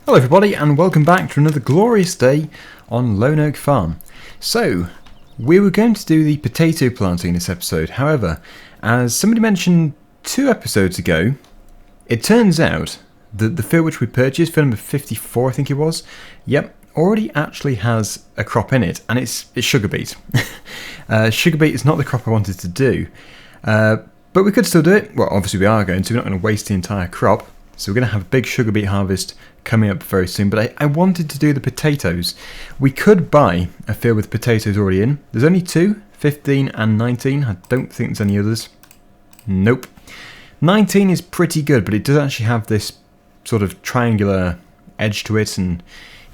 Hello everybody and welcome back to another glorious day on Lone Oak Farm. So, we were going to do the potato planting in this episode. However, as somebody mentioned 2 episodes ago, it turns out that the field which we purchased, field number 54 I think it was, already actually has a crop in it, and it's sugar beet. Sugar beet is not the crop I wanted to do, but we could still do it. Well, obviously we are going to, we're not going to waste the entire crop. So we're going to have a big sugar beet harvest coming up very soon. But I wanted to do the potatoes. We could buy a field with potatoes already in. There's only 2, 15 and 19. I don't think there's any others. Nope. 19 is pretty good, but it does actually have this sort of triangular edge to it. And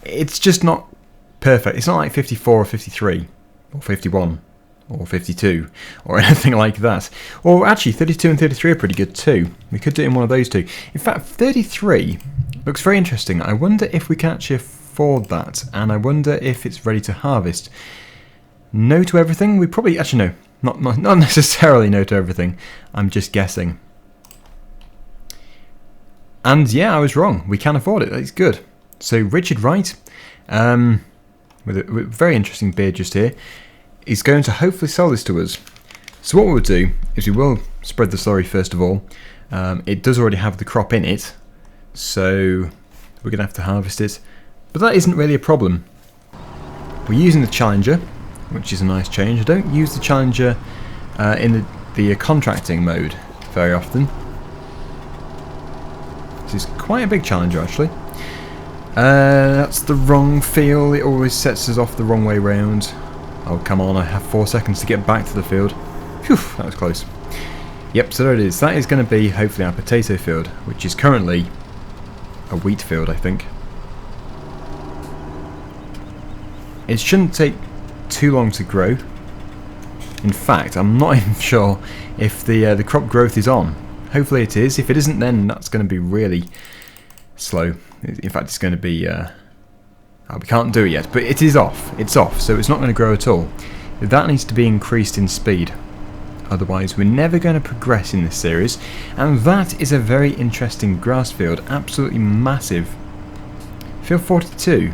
it's just not perfect. It's not like 54 or 53 or 51. Or 52, or anything like that. Or actually, 32 and 33 are pretty good too. We could do it in one of those two. In fact, 33 looks very interesting. I wonder if we can actually afford that, and I wonder if it's ready to harvest. No to everything? We probably, actually no, not necessarily no to everything. I'm just guessing. And yeah, I was wrong. We can afford it. It's good. So Richard Wright, with a very interesting beard just here, is going to hopefully sell this to us. So what we'll do is we will spread the slurry first of all. It does already have the crop in it, so we're going to have to harvest it. But that isn't really a problem. We're using the Challenger, which is a nice change. I don't use the Challenger in the contracting mode very often. This is quite a big Challenger actually. That's the wrong field. It always sets us off the wrong way round. Oh, come on, I have 4 seconds to get back to the field. Phew, that was close. Yep, so there it is. That is going to be, hopefully, our potato field, which is currently a wheat field, I think. It shouldn't take too long to grow. In fact, I'm not even sure if the crop growth is on. Hopefully it is. If it isn't, then that's going to be really slow. In fact, it's going to be... we can't do it yet, but it is off. It's off, so it's not going to grow at all. That needs to be increased in speed. Otherwise, we're never going to progress in this series. And that is a very interesting grass field. Absolutely massive. Field 42.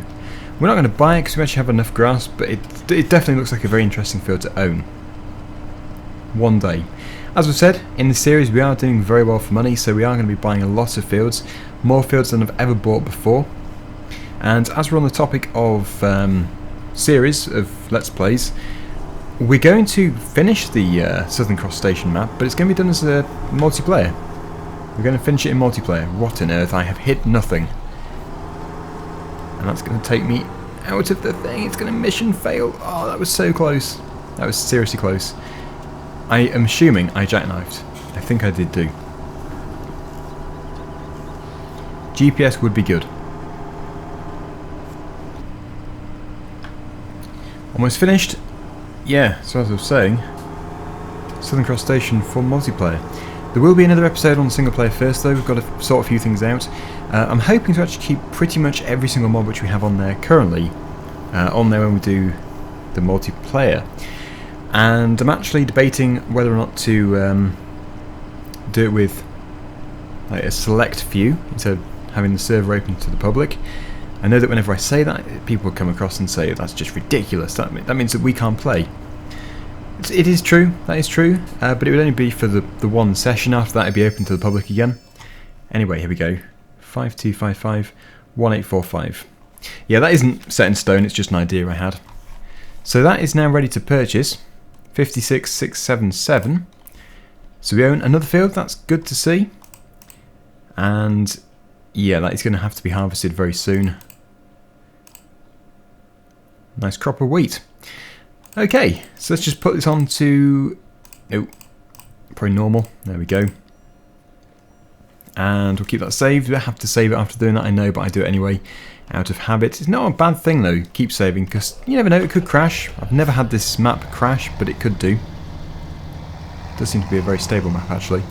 We're not going to buy it because we actually have enough grass, but it definitely looks like a very interesting field to own. One day. As we said, in this series we are doing very well for money, so we are going to be buying a lot of fields. More fields than I've ever bought before. And as we're on the topic of series of Let's Plays, we're going to finish the Southern Cross Station map, but it's going to be done as a multiplayer. We're going to finish it in multiplayer. What on earth? I have hit nothing. And that's going to take me out of the thing. It's going to mission fail. Oh, that was so close. That was seriously close. I am assuming I jackknifed. I think I did do. GPS would be good. Almost finished. Yeah, so as I was saying, Southern Cross Station for multiplayer. There will be another episode on single player first though. We've got to sort a few things out. I'm hoping to actually keep pretty much every single mod which we have on there currently on there when we do the multiplayer. And I'm actually debating whether or not to do it with like a select few instead of having the server open to the public. I know that whenever I say that, people will come across and say that's just ridiculous. That means that we can't play. It is true, that is true, but it would only be for the one session. After that it'd be open to the public again. Anyway, here we go. 5255 1845. Yeah, that isn't set in stone, it's just an idea I had. So that is now ready to purchase. 56677. So we own another field, that's good to see. And yeah, that is going to have to be harvested very soon. Nice crop of wheat. Okay, so let's just put this on to... Oh, probably normal. There we go. And we'll keep that saved. I have to save it after doing that, I know, but I do it anyway out of habit. It's not a bad thing though, keep saving, because you never know, it could crash. I've never had this map crash, but it could do. It does seem to be a very stable map actually.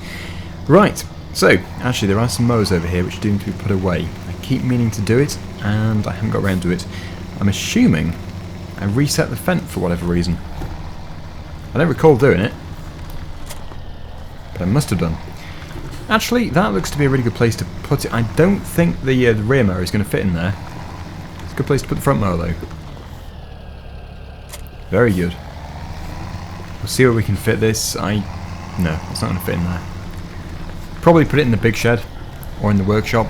Right, so actually there are some mowers over here which do need to be put away. I keep meaning to do it, and I haven't got around to it. I'm assuming I reset the fence for whatever reason. I don't recall doing it, but I must have done. Actually, that looks to be a really good place to put it. I don't think the rear mower is going to fit in there. It's a good place to put the front mower though. Very good. We'll see where we can fit this. No, it's not going to fit in there. Probably put it in the big shed or in the workshop.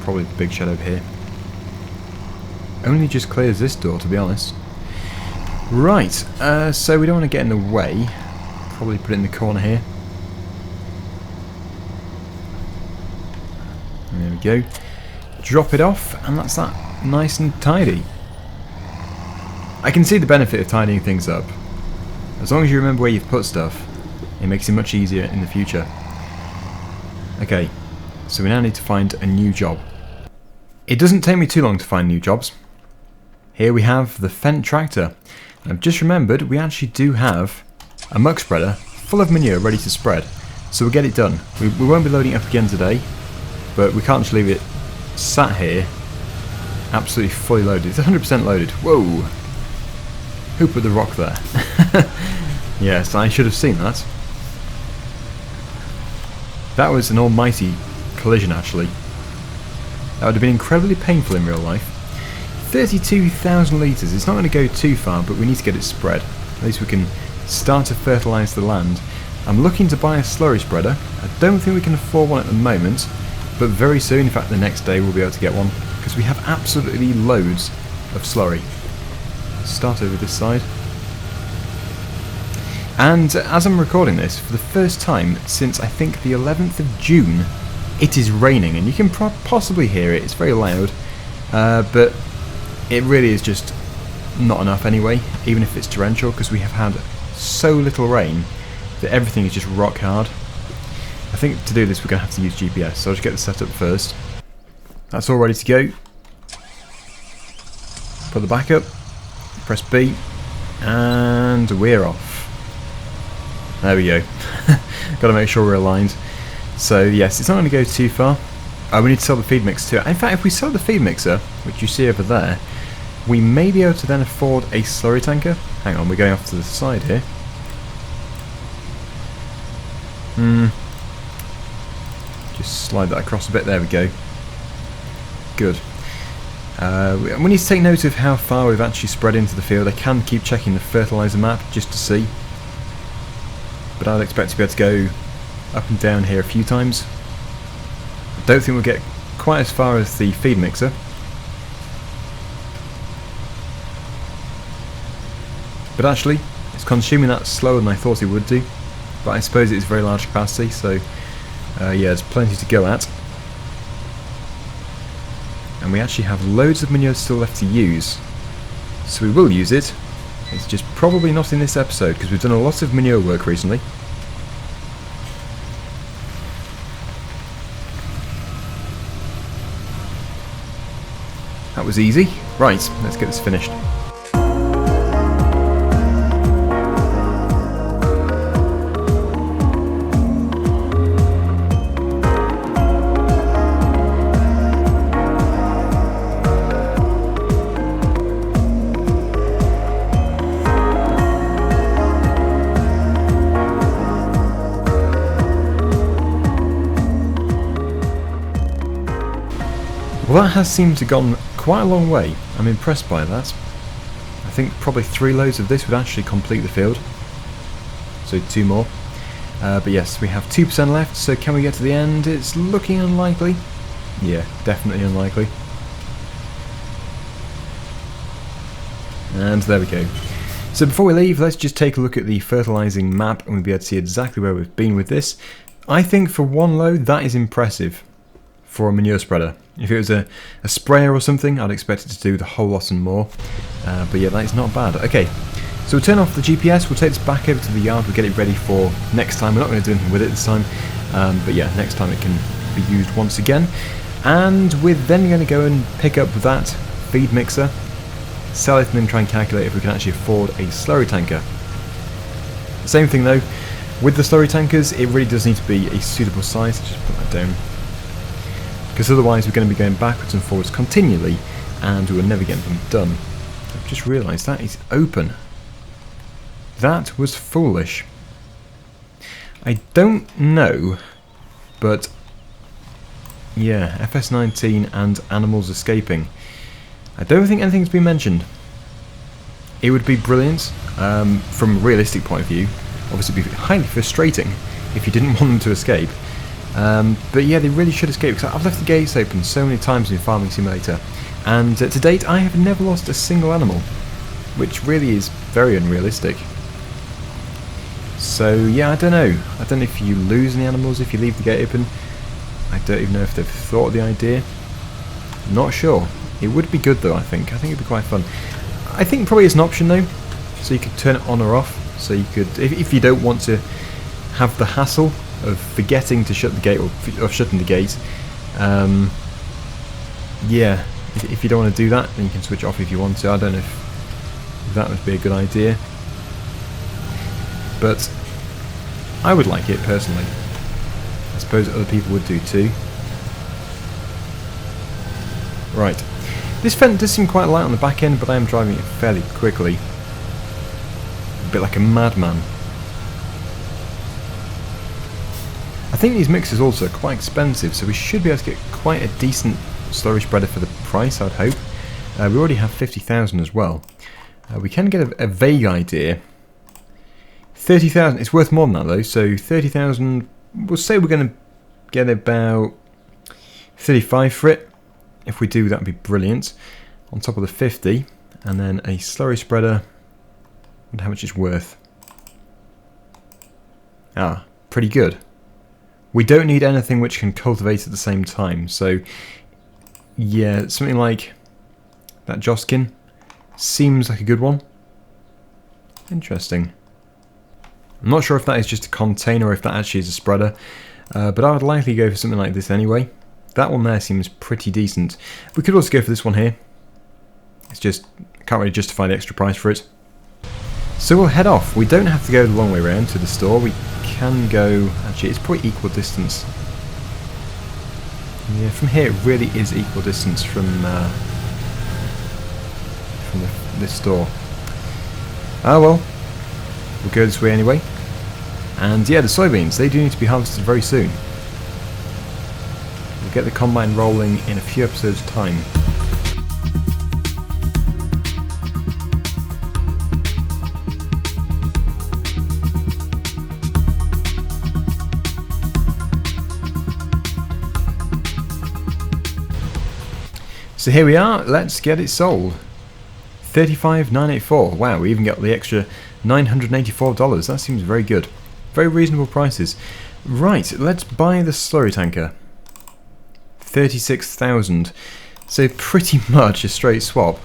Probably the big shed over here. Only just clears this door, to be honest. Right, so we don't want to get in the way. Probably put it in the corner here. And there we go. Drop it off, and that's that nice and tidy. I can see the benefit of tidying things up. As long as you remember where you've put stuff, it makes it much easier in the future. Okay, so we now need to find a new job. It doesn't take me too long to find new jobs. Here we have the Fendt tractor. I've just remembered we actually do have a muck spreader full of manure ready to spread. So we'll get it done. We won't be loading it up again today, but we can't just leave it sat here absolutely fully loaded. It's 100% loaded. Whoa! Who put the rock there? Yes, I should have seen that. That was an almighty collision actually. That would have been incredibly painful in real life. 32,000 litres. It's not going to go too far, but we need to get it spread. At least we can start to fertilise the land. I'm looking to buy a slurry spreader. I don't think we can afford one at the moment, but very soon, in fact the next day, we'll be able to get one, because we have absolutely loads of slurry. Start over this side. And as I'm recording this, for the first time since I think the 11th of June, it is raining, and you can possibly hear it. It's very loud, but it really is just not enough anyway, even if it's torrential, because we have had so little rain that everything is just rock hard. I think to do this we're going to have to use GPS, so I'll just get this set up first. That's all ready to go. Put the back up, press B, and we're off. There we go. Got to make sure we're aligned. So yes, it's not going to go too far. We need to sell the feed mixer too. In fact, if we sell the feed mixer, which you see over there, we may be able to then afford a slurry tanker. Hang on, we're going off to the side here. Just slide that across a bit. There we go. Good. We need to take note of how far we've actually spread into the field. I can keep checking the fertilizer map just to see, but I'd expect to be able to go up and down here a few times. I don't think we'll get quite as far as the feed mixer. But actually, it's consuming that slower than I thought it would do. But I suppose it's very large capacity, so yeah, there's plenty to go at. And we actually have loads of manure still left to use. So we will use it. It's just probably not in this episode, because we've done a lot of manure work recently. That was easy. Right, let's get this finished. Well, that has seemed to have gone quite a long way. I'm impressed by that. I think probably 3 loads of this would actually complete the field. So 2 more. But yes, we have 2% left, so can we get to the end? It's looking unlikely. Yeah, definitely unlikely. And there we go. So before we leave, let's just take a look at the fertilizing map and we'll be able to see exactly where we've been with this. I think for 1 load, that is impressive for a manure spreader. If it was a sprayer or something, I'd expect it to do the whole lot and more. But yeah, that is not bad. Okay, so we'll turn off the GPS, we'll take this back over to the yard, we'll get it ready for next time. We're not going to do anything with it this time, but yeah, next time it can be used once again. And we're then going to go and pick up that feed mixer, sell it, and then try and calculate if we can actually afford a slurry tanker. Same thing though, with the slurry tankers, it really does need to be a suitable size. Just put that down, because otherwise we're going to be going backwards and forwards continually and we'll never get them done. I've just realised that is open. That was foolish. I don't know, but yeah, FS19 and animals escaping. I don't think anything's been mentioned. It would be brilliant from a realistic point of view. Obviously, it'd be highly frustrating if you didn't want them to escape. But yeah, they really should escape, because I've left the gates open so many times in Farming Simulator, and to date I have never lost a single animal, which really is very unrealistic. So yeah, I don't know if you lose any animals if you leave the gate open. I don't even know if they've thought of the idea. Not sure. It would be good though, I think it'd be quite fun. I think probably it's an option though, so you could turn it on or off, so you could, if you don't want to have the hassle of forgetting to shut the gate or shutting the gate, yeah, if you don't want to do that, then you can switch it off if you want to. I don't know if that would be a good idea, but I would like it personally. I suppose other people would do too. Right, this fence does seem quite light on the back end, but I am driving it fairly quickly, a bit like a madman. I think these mixers also are quite expensive, so we should be able to get quite a decent slurry spreader for the price, I'd hope. We already have 50,000 as well. We can get a vague idea. 30,000, it's worth more than that though, so 30,000, we'll say we're going to get about 35 for it. If we do, that would be brilliant. On top of the 50, and then a slurry spreader, and how much it's worth. Ah, pretty good. We don't need anything which can cultivate at the same time, so yeah, something like that Joskin seems like a good one. Interesting. I'm not sure if that is just a container or if that actually is a spreader, but I would likely go for something like this anyway. That one there seems pretty decent. We could also go for this one here. It's just, can't really justify the extra price for it. So we'll head off. We don't have to go the long way around to the store. We can go, actually it's probably equal distance. Yeah, from here it really is equal distance from this store. Ah well, we'll go this way anyway. And yeah, the soybeans, they do need to be harvested very soon. We'll get the combine rolling in a few episodes' time. So here we are, let's get it sold. $35,984. Wow, we even got the extra $984. That seems very good. Very reasonable prices. Right, let's buy the slurry tanker. 36,000. So pretty much a straight swap.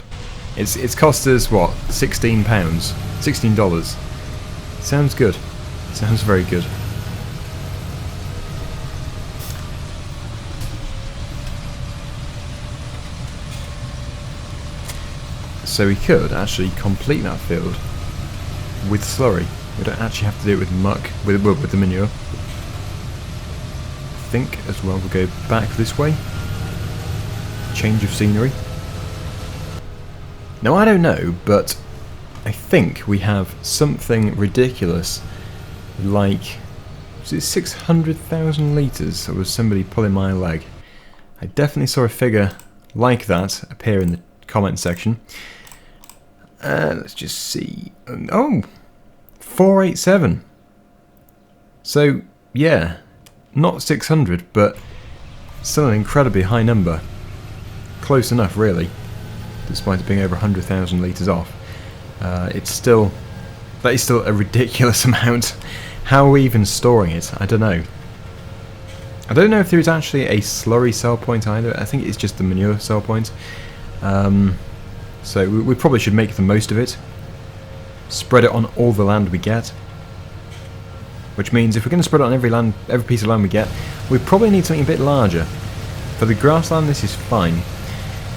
It's cost us what? £16. $16. Sounds good. Sounds very good. So we could actually complete that field with slurry. We don't actually have to do it with muck, with the manure. I think as well we'll go back this way. Change of scenery. Now I don't know, but I think we have something ridiculous like, was it 600,000 litres? Or was somebody pulling my leg? I definitely saw a figure like that appear in the comment section. Let's just see. Oh, 487. So yeah, not 600, but still an incredibly high number. Close enough, really, despite it being over 100,000 litres off. That is still a ridiculous amount. How are we even storing it? I don't know. I don't know if there is actually a slurry sell point either. I think it's just the manure sell point. So we probably should make the most of it. Spread it on all the land we get. Which means if we're going to spread it on every piece of land we get, we probably need something a bit larger. For the grassland, this is fine.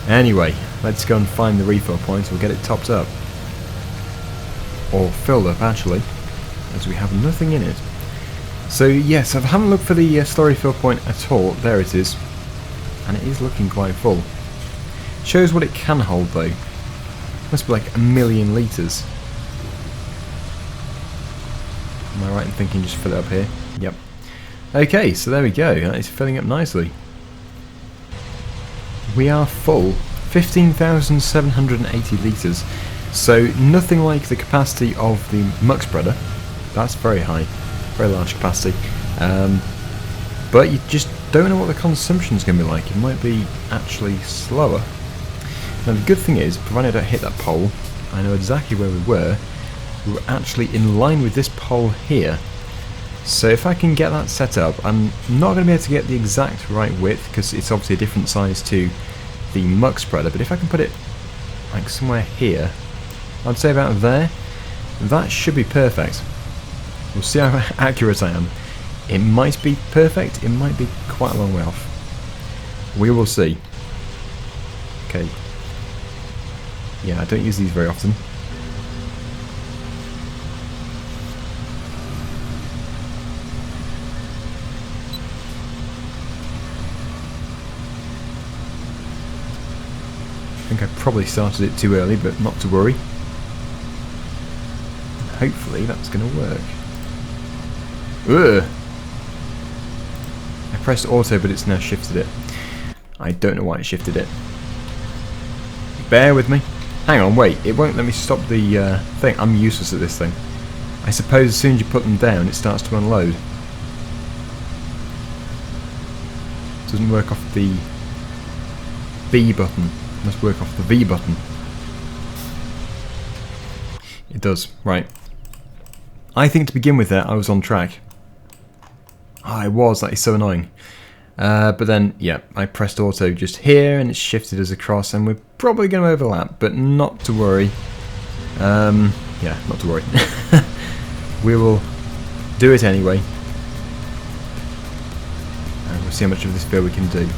Anyway, let's go and find the refill point. We'll get it topped up. Or filled up, actually, as we have nothing in it. So yes, I haven't looked for the slurry fill point at all. There it is. And it is looking quite full. Shows what it can hold though. Must be like 1 million litres. Am I right in thinking just fill it up here? Yep. Okay, so there we go. That is filling up nicely. We are full. 15,780 litres. So nothing like the capacity of the muck spreader. That's very high. Very large capacity. But you just don't know what the consumption is going to be like. It might be actually slower. Now the good thing is, provided I don't hit that pole, I know exactly where we were. We were actually in line with this pole here. So if I can get that set up, I'm not going to be able to get the exact right width because it's obviously a different size to the muck spreader, but if I can put it like somewhere here, I'd say about there, that should be perfect. We'll see how accurate I am. It might be perfect, it might be quite a long way off. We will see. Okay. Yeah, I don't use these very often. I think I probably started it too early, but not to worry. Hopefully that's going to work. Ugh! I pressed auto, but it's now shifted it. I don't know why it shifted it. Bear with me. Hang on, wait. It won't let me stop the thing. I'm useless at this thing. I suppose as soon as you put them down, it starts to unload. It doesn't work off the B button. It must work off the V button. It does. Right. I think to begin with there, I was on track. I was. That is so annoying. But then, yeah, I pressed auto just here, and it shifted us across, and we're probably going to overlap, but not to worry. Yeah, not to worry. We will do it anyway. And we'll see how much of this field we can do.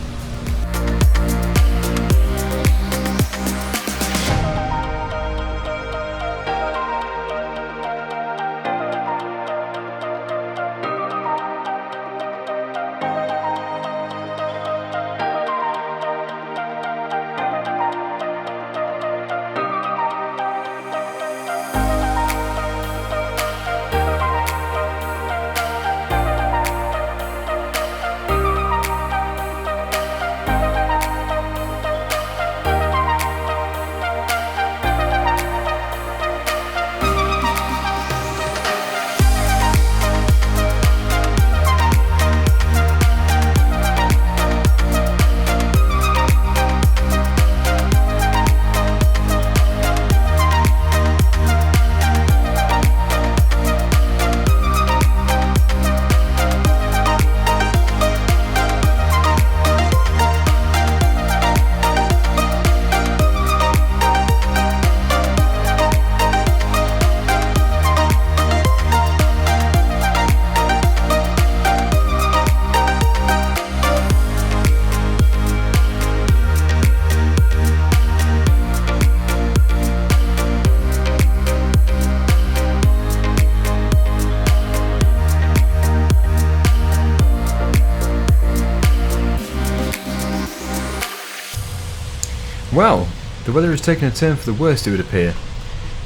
Well, the weather has taken a turn for the worst, it would appear.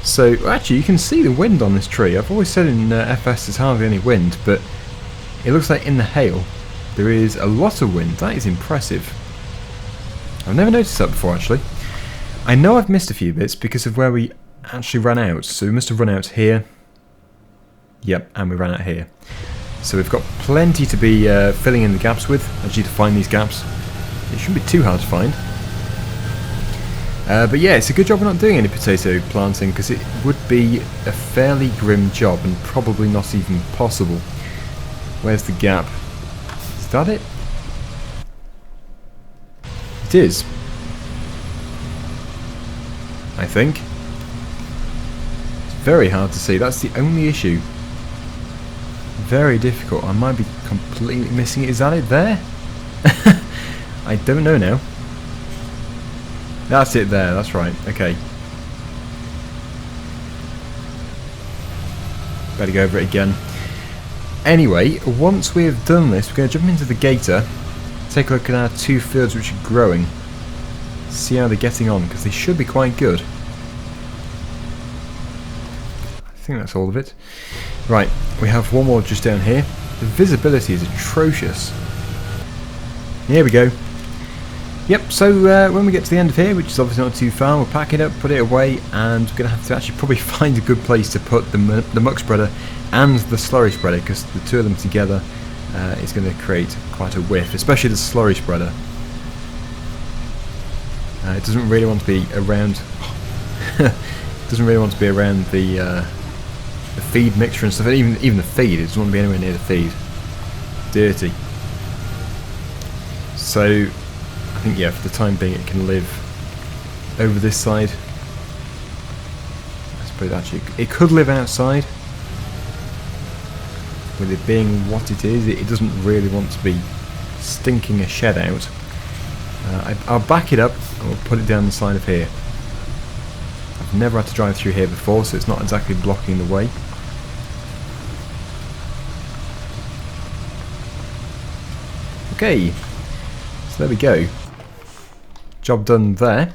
So, actually, you can see the wind on this tree. I've always said in FS there's hardly any wind, but it looks like in the hail there is a lot of wind. That is impressive. I've never noticed that before, actually. I know I've missed a few bits because of where we actually ran out. So we must have run out here. Yep, and we ran out here. So we've got plenty to be filling in the gaps with. I just need to find these gaps. It shouldn't be too hard to find. But yeah, it's a good job we're not doing any potato planting because it would be a fairly grim job and probably not even possible. Where's the gap? Is that it? It is. I think. It's very hard to see. That's the only issue. Very difficult. I might be completely missing it. Is that it there? I don't know now. That's it there, that's right, okay. Better go over it again. Anyway, once we have done this, we're going to jump into the gator, take a look at our two fields which are growing, see how they're getting on, because they should be quite good. I think that's all of it. Right, we have one more just down here. The visibility is atrocious. Here we go. Yep, so when we get to the end of here, which is obviously not too far, we'll pack it up, put it away, and we're going to have to actually probably find a good place to put the muck spreader and the slurry spreader, because the two of them together is going to create quite a whiff, especially the slurry spreader. It doesn't really want to be around. Doesn't really want to be around the feed mixture and stuff. Even the feed, it doesn't want to be anywhere near the feed. Dirty. So I think, yeah, for the time being, it can live over this side. I suppose actually it could live outside. With it being what it is, it doesn't really want to be stinking a shed out. I'll back it up and we'll put it down the side of here. I've never had to drive through here before, so it's not exactly blocking the way. Okay, so there we go. Job done there.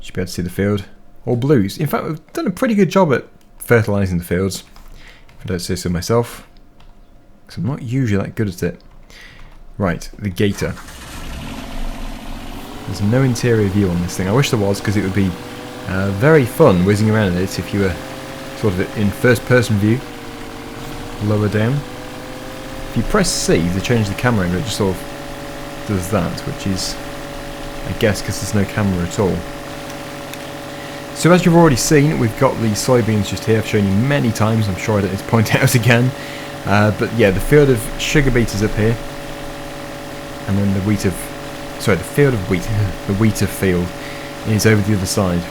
Should be able to see the field. All blues. In fact, we've done a pretty good job at fertilising the fields, if I don't say so myself, because I'm not usually that good at it. Right, the gator. There's no interior view on this thing. I wish there was, because it would be very fun whizzing around in it if you were sort of in first person view. Lower down. If you press C to change the camera angle, it just sort of does that, which is, I guess, because there's no camera at all. So as you've already seen, we've got the soybeans just here. I've shown you many times, I'm sure I don't need to point it out again. But yeah, the field of sugar beet is up here. And then the wheat of... Sorry, the field of wheat, the wheat of field, is over the other side.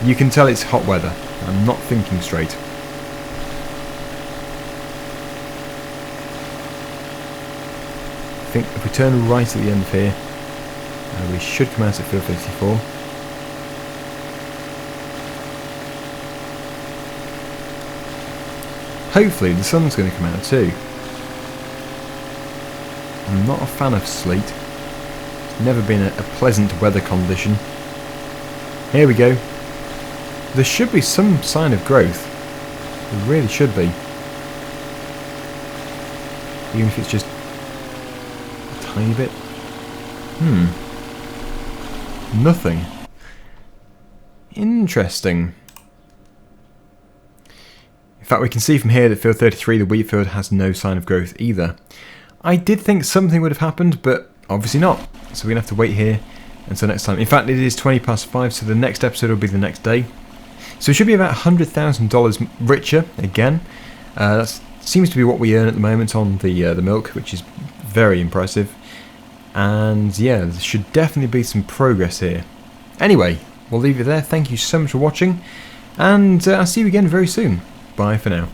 You can tell it's hot weather. I'm not thinking straight. I think if we turn right at the end of here, we should come out at field 54. Hopefully the sun's going to come out too. I'm not a fan of sleet. It's never been a pleasant weather condition. Here we go. There should be some sign of growth. There really should be. Even if it's just a tiny bit. Nothing. Interesting. In fact, we can see from here that field 33, the wheat field, has no sign of growth either. I did think something would have happened, but obviously not. So we're going to have to wait here until next time. In fact, it is 5:20, so the next episode will be the next day. So we should be about $100,000 richer again. That seems to be what we earn at the moment on the milk, which is very impressive. And yeah, there should definitely be some progress here. Anyway, we'll leave it there. Thank you so much for watching, and I'll see you again very soon. Bye for now.